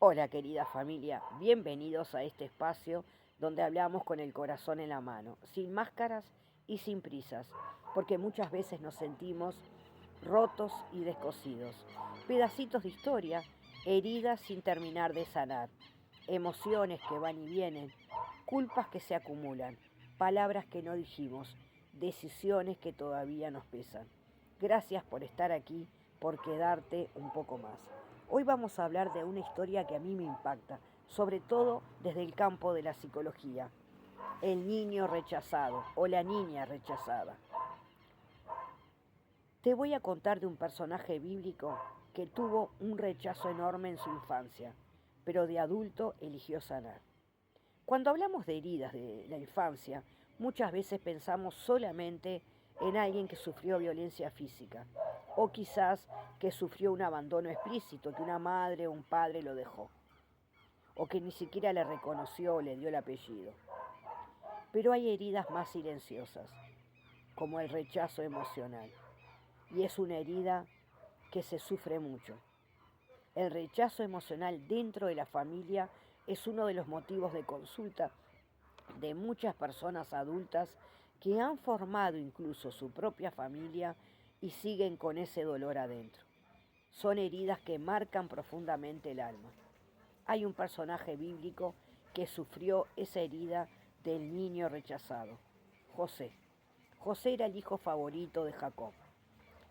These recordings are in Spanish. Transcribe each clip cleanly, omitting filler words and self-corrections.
Hola querida familia, bienvenidos a este espacio donde hablamos con el corazón en la mano, sin máscaras y sin prisas, porque muchas veces nos sentimos rotos y descosidos, pedacitos de historia, heridas sin terminar de sanar, emociones que van y vienen, culpas que se acumulan, palabras que no dijimos, decisiones que todavía nos pesan. Gracias por estar aquí, por quedarte un poco más. Hoy vamos a hablar de una historia que a mí me impacta, sobre todo desde el campo de la psicología. El niño rechazado o la niña rechazada. Te voy a contar de un personaje bíblico que tuvo un rechazo enorme en su infancia, pero de adulto eligió sanar. Cuando hablamos de heridas de la infancia, muchas veces pensamos solamente en alguien que sufrió violencia física, o quizás que sufrió un abandono explícito, que una madre o un padre lo dejó, o que ni siquiera le reconoció o le dio el apellido. Pero hay heridas más silenciosas, como el rechazo emocional, y es una herida que se sufre mucho. El rechazo emocional dentro de la familia es uno de los motivos de consulta de muchas personas adultas que han formado incluso su propia familia y siguen con ese dolor adentro. Son heridas que marcan profundamente el alma. Hay un personaje bíblico que sufrió esa herida del niño rechazado, José. José era el hijo favorito de Jacob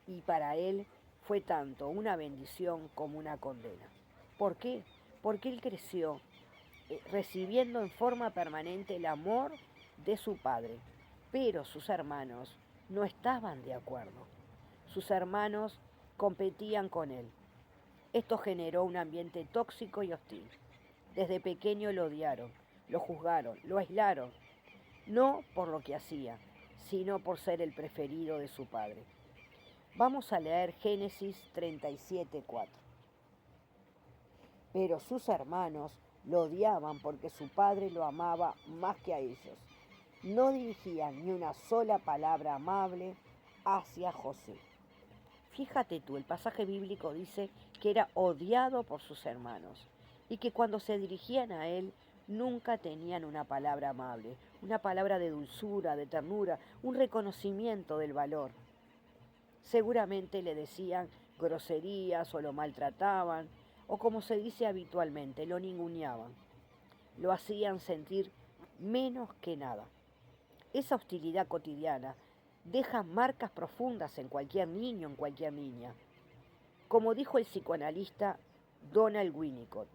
y para él fue tanto una bendición como una condena. ¿Por qué? Porque él creció recibiendo en forma permanente el amor de su padre, pero sus hermanos no estaban de acuerdo. Sus hermanos competían con él. Esto generó un ambiente tóxico y hostil. Desde pequeño lo odiaron, lo juzgaron, lo aislaron, no por lo que hacía, sino por ser el preferido de su padre. Vamos a leer Génesis 37:4. Pero sus hermanos lo odiaban porque su padre lo amaba más que a ellos. No dirigían ni una sola palabra amable hacia José. Fíjate tú, el pasaje bíblico dice que era odiado por sus hermanos y que cuando se dirigían a él nunca tenían una palabra amable, una palabra de dulzura, de ternura, un reconocimiento del valor. Seguramente le decían groserías o lo maltrataban, o como se dice habitualmente, lo ninguneaban. Lo hacían sentir menos que nada. Esa hostilidad cotidiana deja marcas profundas en cualquier niño, en cualquier niña. Como dijo el psicoanalista Donald Winnicott,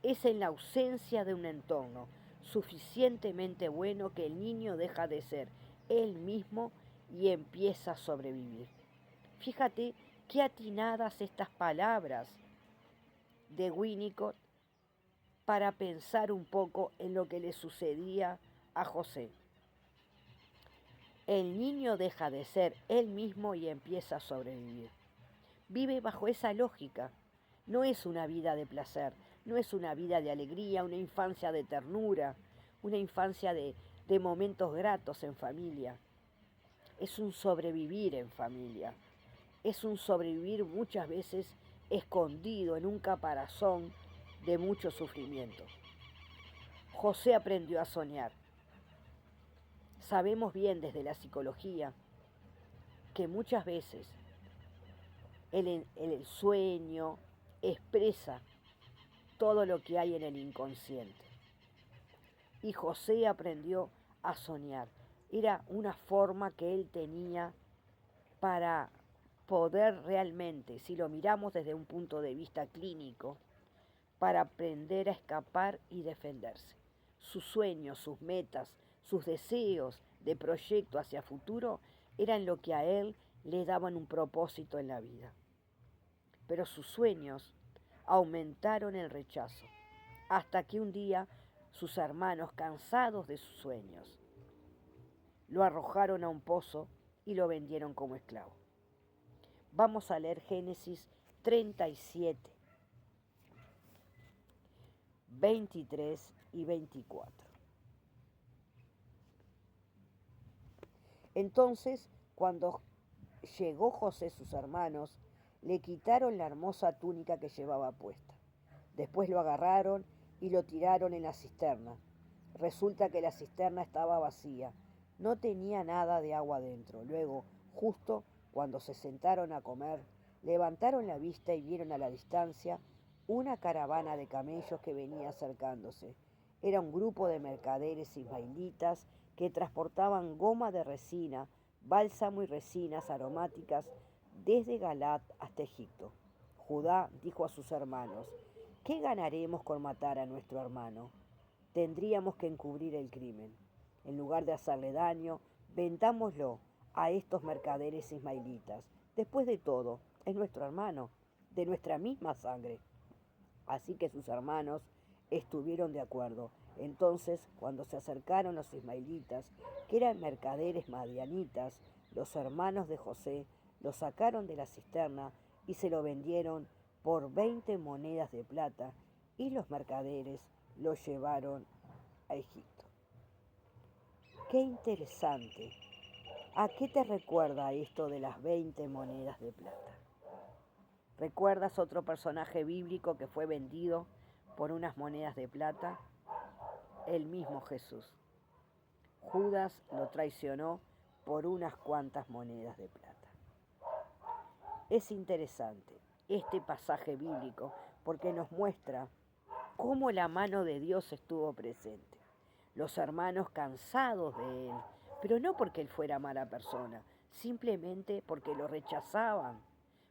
es en la ausencia de un entorno suficientemente bueno que el niño deja de ser él mismo y empieza a sobrevivir. Fíjate qué atinadas estas palabras de Winnicott para pensar un poco en lo que le sucedía a José. El niño deja de ser él mismo y empieza a sobrevivir. Vive bajo esa lógica. No es una vida de placer, no es una vida de alegría, una infancia de ternura, una infancia de momentos gratos en familia. Es un sobrevivir en familia. Es un sobrevivir muchas veces escondido en un caparazón de mucho sufrimiento. José aprendió a soñar. Sabemos bien desde la psicología que muchas veces el sueño expresa todo lo que hay en el inconsciente. Y José aprendió a soñar. Era una forma que él tenía para poder realmente, si lo miramos desde un punto de vista clínico, para aprender a escapar y defenderse. Sus sueños, sus metas, sus deseos de proyecto hacia futuro eran lo que a él le daban un propósito en la vida. Pero sus sueños aumentaron el rechazo, hasta que un día sus hermanos, cansados de sus sueños, lo arrojaron a un pozo y lo vendieron como esclavo. Vamos a leer Génesis 37, 23 y 24. Entonces, cuando llegó José, sus hermanos le quitaron la hermosa túnica que llevaba puesta. Después lo agarraron y lo tiraron en la cisterna. Resulta que la cisterna estaba vacía, no tenía nada de agua dentro. Luego, justo cuando se sentaron a comer, levantaron la vista y vieron a la distancia una caravana de camellos que venía acercándose. Era un grupo de mercaderes ismaelitas que transportaban goma de resina, bálsamo y resinas aromáticas desde Galat hasta Egipto. Judá dijo a sus hermanos: ¿qué ganaremos con matar a nuestro hermano? Tendríamos que encubrir el crimen. En lugar de hacerle daño, vendámoslo a estos mercaderes ismaelitas. Después de todo, es nuestro hermano, de nuestra misma sangre. Así que sus hermanos estuvieron de acuerdo. Entonces, cuando se acercaron los ismaelitas, que eran mercaderes madianitas, los hermanos de José lo sacaron de la cisterna y se lo vendieron por 20 monedas de plata, y los mercaderes lo llevaron a Egipto. Qué interesante. ¿A qué te recuerda esto de las 20 monedas de plata? ¿Recuerdas otro personaje bíblico que fue vendido por unas monedas de plata? El mismo Jesús. Judas lo traicionó por unas cuantas monedas de plata. Es interesante este pasaje bíblico porque nos muestra cómo la mano de Dios estuvo presente. Los hermanos cansados de él, pero no porque él fuera mala persona, simplemente porque lo rechazaban,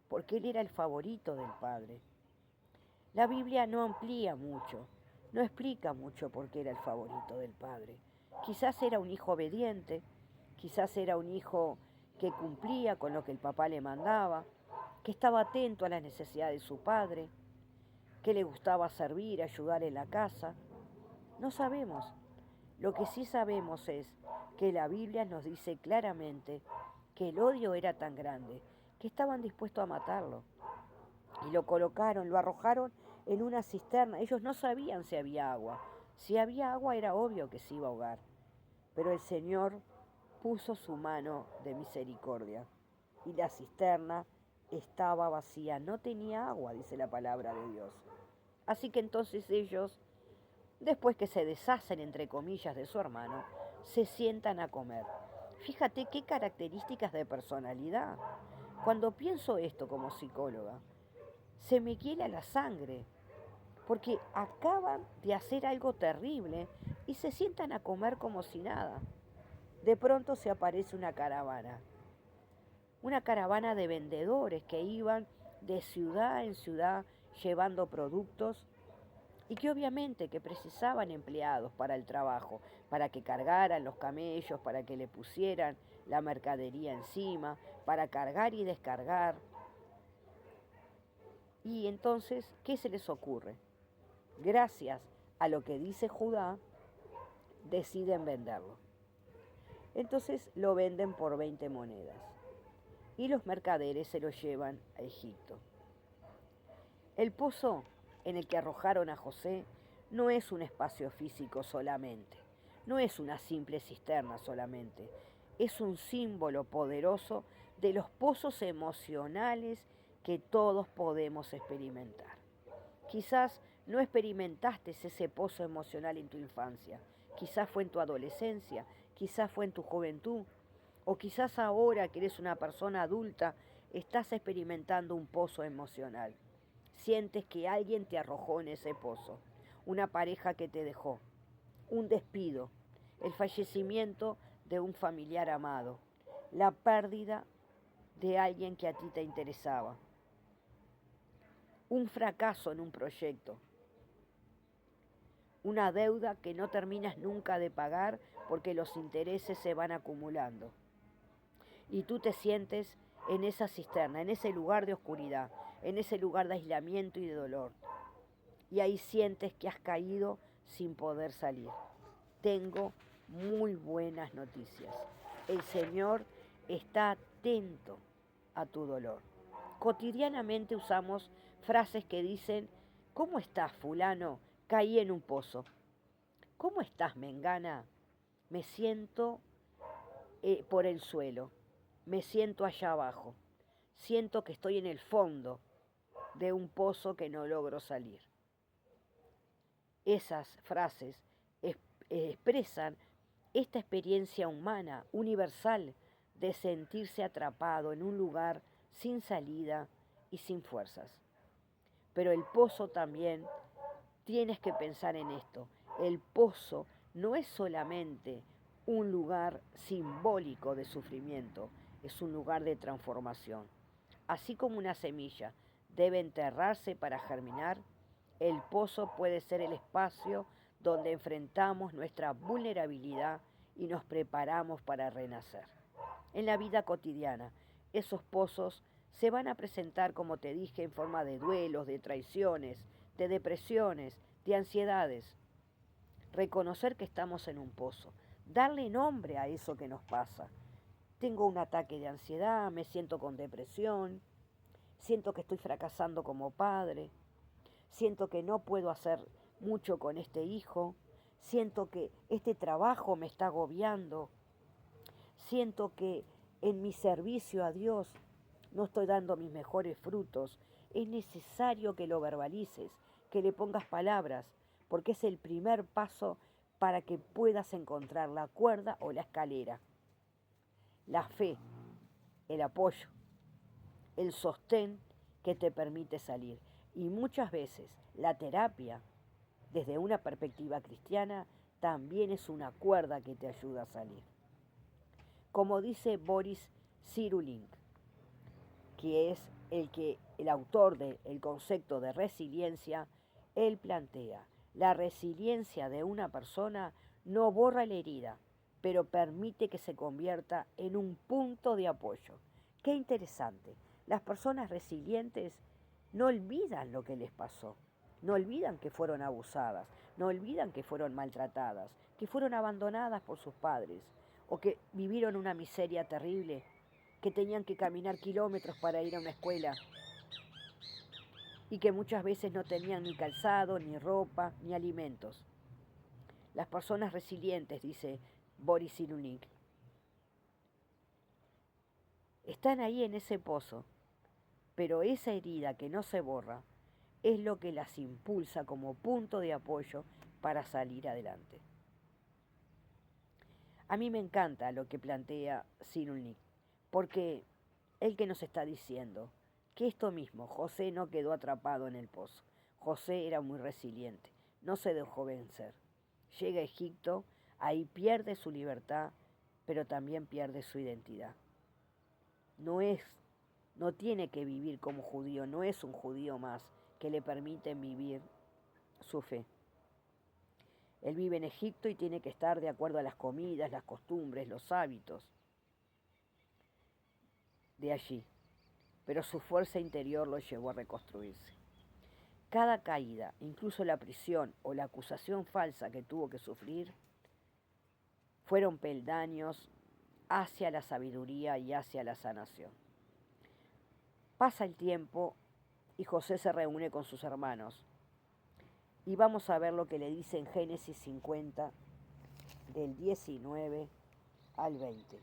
porque él era el favorito del Padre. La Biblia no amplía mucho, no explica mucho por qué era el favorito del Padre. Quizás era un hijo obediente, quizás era un hijo que cumplía con lo que el papá le mandaba, que estaba atento a las necesidades de su padre, que le gustaba servir, ayudar en la casa. No sabemos. Lo que sí sabemos es que la Biblia nos dice claramente que el odio era tan grande que estaban dispuestos a matarlo. Y lo colocaron, lo arrojaron en una cisterna. Ellos no sabían si había agua. Si había agua era obvio que se iba a ahogar. Pero el Señor puso su mano de misericordia y la cisterna estaba vacía, no tenía agua, dice la palabra de Dios. Así que entonces ellos, después que se deshacen, entre comillas, de su hermano, se sientan a comer. Fíjate qué características de personalidad. Cuando pienso esto como psicóloga, se me hiela la sangre, porque acaban de hacer algo terrible y se sientan a comer como si nada. De pronto se aparece una caravana de vendedores que iban de ciudad en ciudad llevando productos y que obviamente que precisaban empleados para el trabajo, para que cargaran los camellos, para que le pusieran la mercadería encima, para cargar y descargar. Y entonces, ¿qué se les ocurre? Gracias a lo que dice Judá, deciden venderlo. Entonces lo venden por 20 monedas y los mercaderes se lo llevan a Egipto. El pozo en el que arrojaron a José no es un espacio físico solamente, no es una simple cisterna solamente, es un símbolo poderoso de los pozos emocionales que todos podemos experimentar. Quizás no experimentaste ese pozo emocional en tu infancia, quizás fue en tu adolescencia, quizás fue en tu juventud, o quizás ahora que eres una persona adulta, estás experimentando un pozo emocional. Sientes que alguien te arrojó en ese pozo, una pareja que te dejó, un despido, el fallecimiento de un familiar amado, la pérdida de alguien que a ti te interesaba, un fracaso en un proyecto, una deuda que no terminas nunca de pagar porque los intereses se van acumulando. Y tú te sientes en esa cisterna, en ese lugar de oscuridad, en ese lugar de aislamiento y de dolor. Y ahí sientes que has caído sin poder salir. Tengo muy buenas noticias. El Señor está atento a tu dolor. Cotidianamente usamos frases que dicen: ¿cómo estás, fulano? Caí en un pozo. ¿Cómo estás, mengana? Me siento por el suelo. Me siento allá abajo. Siento que estoy en el fondo de un pozo que no logro salir. Esas frases expresan esta experiencia humana, universal, de sentirse atrapado en un lugar sin salida y sin fuerzas. Pero el pozo también, tienes que pensar en esto, el pozo no es solamente un lugar simbólico de sufrimiento, es un lugar de transformación. Así como una semilla debe enterrarse para germinar, el pozo puede ser el espacio donde enfrentamos nuestra vulnerabilidad y nos preparamos para renacer. En la vida cotidiana, esos pozos se van a presentar, como te dije, en forma de duelos, de traiciones, de depresiones, de ansiedades. Reconocer que estamos en un pozo, darle nombre a eso que nos pasa. Tengo un ataque de ansiedad, me siento con depresión, siento que estoy fracasando como padre, siento que no puedo hacer mucho con este hijo, siento que este trabajo me está agobiando, siento que en mi servicio a Dios no estoy dando mis mejores frutos. Es necesario que lo verbalices, que le pongas palabras, porque es el primer paso para que puedas encontrar la cuerda o la escalera. La fe, el apoyo, el sostén que te permite salir. Y muchas veces la terapia, desde una perspectiva cristiana, también es una cuerda que te ayuda a salir. Como dice Boris Cyrulnik, que es el autor del concepto de resiliencia, él plantea, la resiliencia de una persona no borra la herida, pero permite que se convierta en un punto de apoyo. Qué interesante. Las personas resilientes no olvidan lo que les pasó, no olvidan que fueron abusadas, no olvidan que fueron maltratadas, que fueron abandonadas por sus padres o que vivieron una miseria terrible, que tenían que caminar kilómetros para ir a una escuela y que muchas veces no tenían ni calzado, ni ropa, ni alimentos. Las personas resilientes, dice Boris Cyrulnik, están ahí en ese pozo, pero esa herida que no se borra es lo que las impulsa como punto de apoyo para salir adelante. A mí me encanta lo que plantea Cyrulnik, porque él que nos está diciendo que esto mismo, José no quedó atrapado en el pozo. José era muy resiliente, no se dejó vencer. Llega a Egipto, ahí pierde su libertad, pero también pierde su identidad. No tiene que vivir como judío, no es un judío más que le permiten vivir su fe. Él vive en Egipto y tiene que estar de acuerdo a las comidas, las costumbres, los hábitos de allí, pero su fuerza interior lo llevó a reconstruirse. Cada caída, incluso la prisión o la acusación falsa que tuvo que sufrir, fueron peldaños hacia la sabiduría y hacia la sanación. Pasa el tiempo y José se reúne con sus hermanos. Y vamos a ver lo que le dice en Génesis 50, del 19 al 20.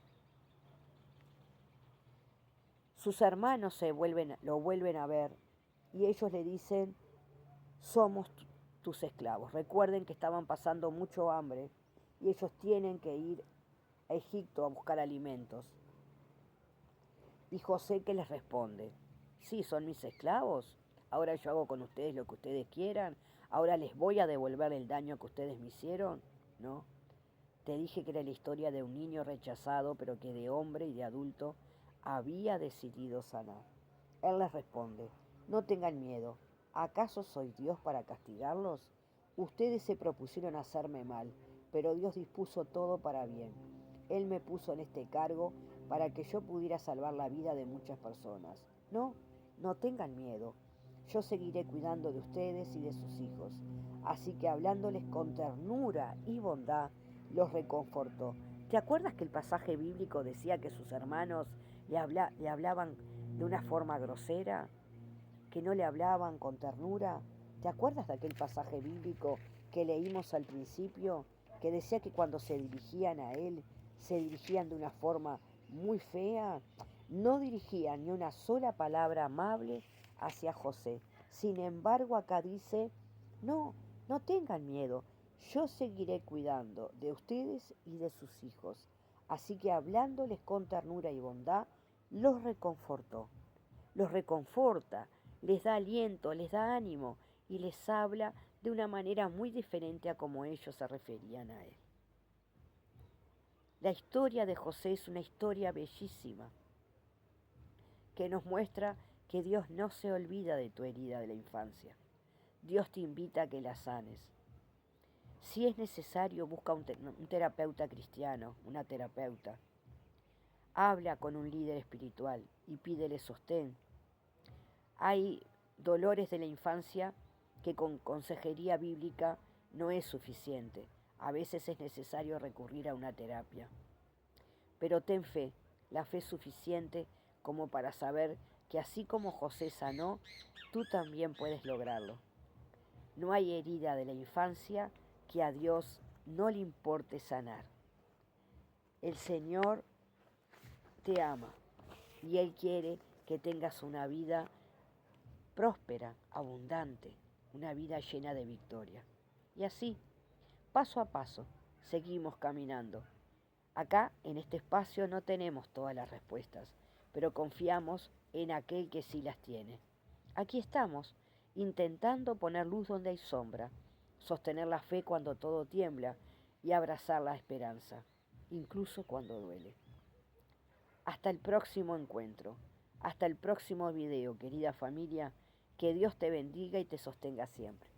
Sus hermanos lo vuelven a ver y ellos le dicen, somos tus esclavos. Recuerden que estaban pasando mucho hambre y ellos tienen que ir a Egipto a buscar alimentos. Y José que les responde, sí, son mis esclavos, ahora yo hago con ustedes lo que ustedes quieran, ahora les voy a devolver el daño que ustedes me hicieron, ¿no? Te dije que era la historia de un niño rechazado, pero que de hombre y de adulto había decidido sanar. Él les responde, no tengan miedo, ¿acaso soy Dios para castigarlos? Ustedes se propusieron hacerme mal, pero Dios dispuso todo para bien. Él me puso en este cargo para que yo pudiera salvar la vida de muchas personas. No tengan miedo. Yo seguiré cuidando de ustedes y de sus hijos. Así que hablándoles con ternura y bondad, los reconfortó. ¿Te acuerdas que el pasaje bíblico decía que sus hermanos le hablaban de una forma grosera? ¿Que no le hablaban con ternura? ¿Te acuerdas de aquel pasaje bíblico que leímos al principio? Que decía que cuando se dirigían a él, se dirigían de una forma muy fea. No dirigían ni una sola palabra amable hacia José. Sin embargo, acá dice, no, No tengan miedo, yo seguiré cuidando de ustedes y de sus hijos. Así que hablándoles con ternura y bondad, los reconfortó. Los reconforta, les da aliento, les da ánimo y les habla de una manera muy diferente a como ellos se referían a él. La historia de José es una historia bellísima que nos muestra que Dios no se olvida de tu herida de la infancia. Dios te invita a que la sanes. Si es necesario, busca un terapeuta cristiano, una terapeuta. Habla con un líder espiritual y pídele sostén. Hay dolores de la infancia que con consejería bíblica no es suficiente. A veces es necesario recurrir a una terapia. Pero ten fe, la fe es suficiente como para saber que así como José sanó, tú también puedes lograrlo. No hay herida de la infancia que a Dios no le importe sanar. El Señor te ama y Él quiere que tengas una vida próspera, abundante, una vida llena de victoria. Y así, paso a paso, seguimos caminando. Acá, en este espacio, no tenemos todas las respuestas, pero confiamos en aquel que sí las tiene. Aquí estamos, intentando poner luz donde hay sombra, sostener la fe cuando todo tiembla y abrazar la esperanza, incluso cuando duele. Hasta el próximo encuentro, hasta el próximo video, querida familia, que Dios te bendiga y te sostenga siempre.